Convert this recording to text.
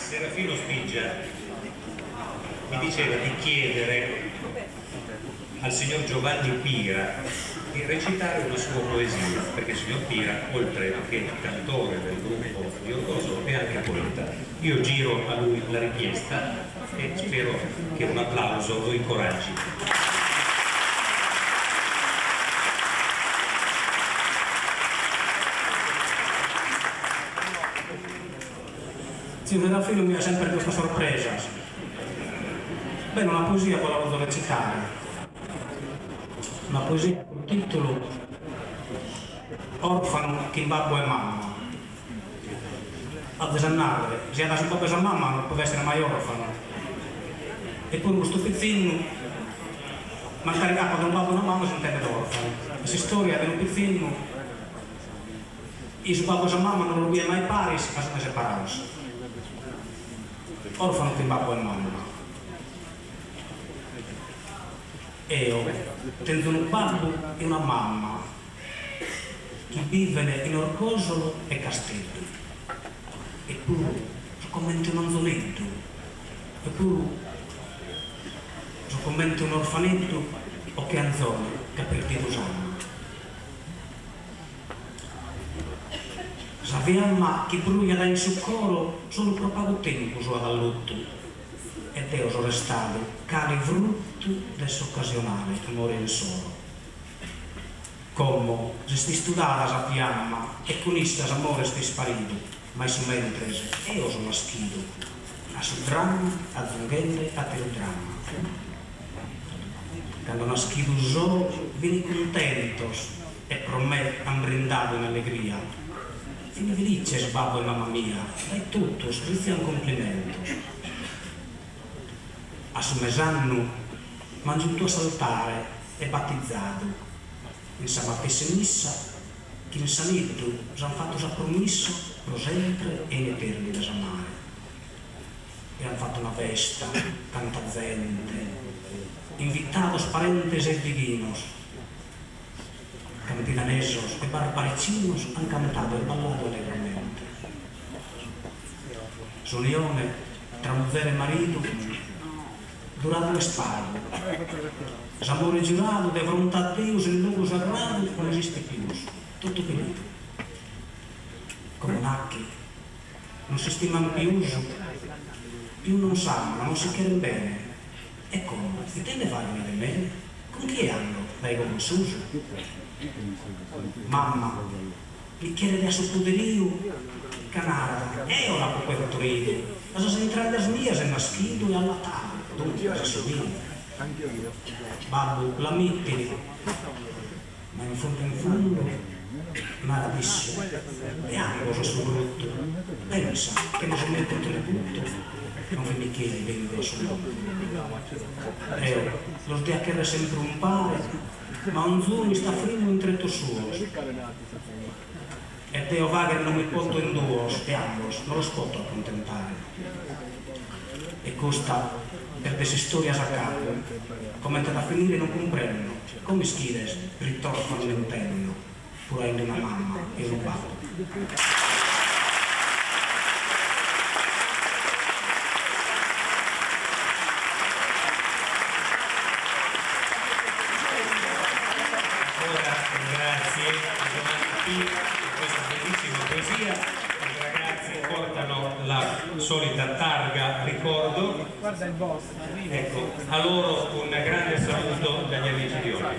Serafino Spiggia mi diceva di chiedere al signor Giovanni Pira di recitare una sua poesia, perché il signor Pira, oltre che cantore del gruppo di Orgoso, è anche poeta. Io giro a lui la richiesta e spero che un applauso lo incoraggi. Zio Serafino mi ha sempre questa sorpresa. Bene, una poesia poi la voglio recitare. Una poesia con titolo Orfano che babbo e mamma. A desannare, se andasse un po' per mamma non può essere mai orfano. E poi questo pizzino, magari quando un babbo e una mamma si intende d'orfano. Questa storia di un pizzino, i suoi babbo e sua mamma non lo via mai pari, si possono separarsi. Orfano che babbo e mamma. E io tengo un babbo e una mamma che vivono in Orgosolo e Castello. Eppure sono commenti un anzoletto, eppure sono commenti un orfanetto o che anzone che ha perduto sangue. Sappiamo che bruglia da in soccoro solo per poco tempo su dall'utto ed io sono restato cari frutto dell'occasionale amore in solo. Come se sti studata sappiamo e con ista amore sti sparito, ma su mentre io sono schito a su dramma, a zunghelle, a teledramma. Quando non schito solo, vieni contentos e per me han brindato in allegria. Fini felice, babbo e mamma mia, è tutto, scritto un complimento. A su mesanno mangio il tuo saltare e battezzato. In sabattessa missa, che in sanito ci hanno fatto sa promesso per sempre e in eterni da amare. E hanno fatto una festa, tanta gente, invitados parentes e divinos, campitanesos e barbaricinos han cantado e ballato allegramente. S'unione tra mujer e marito durato le spalle. L'amore giurato di fronte a Dio il luogo sagrato non esiste più, tutto finito. Come nacchi, non si stimano più non sanno, non si chiede bene. E come? Ti tende a farmi di me? Con chi hanno? Dai come Suso? Mamma, mi chiede da suo poderio, canara, io la può trino, ma se entrare da mia se naschido e alla tavola, dunque si somiglia. Babbo, la metti, ma in fondo, nada disso, e anche cosa sul brutto, pensa che non si mette tutto, non mi chiede vengo solo. Lo sdiaccherà sempre un pare, ma un giorno mi sta frino in tretto suo. E Deo va che non mi porto in due, e ambos, non lo spoto accontentare. E costa per queste storie a capo, come da finire non comprendo, come schides ritornano all'interno, pur avendo una mamma e un babbo. Grazie a Giovanni Pira per questa bellissima poesia. I ragazzi portano la solita targa ricordo. Guarda il boss. Ecco, a loro un grande saluto dagli amici di oggi.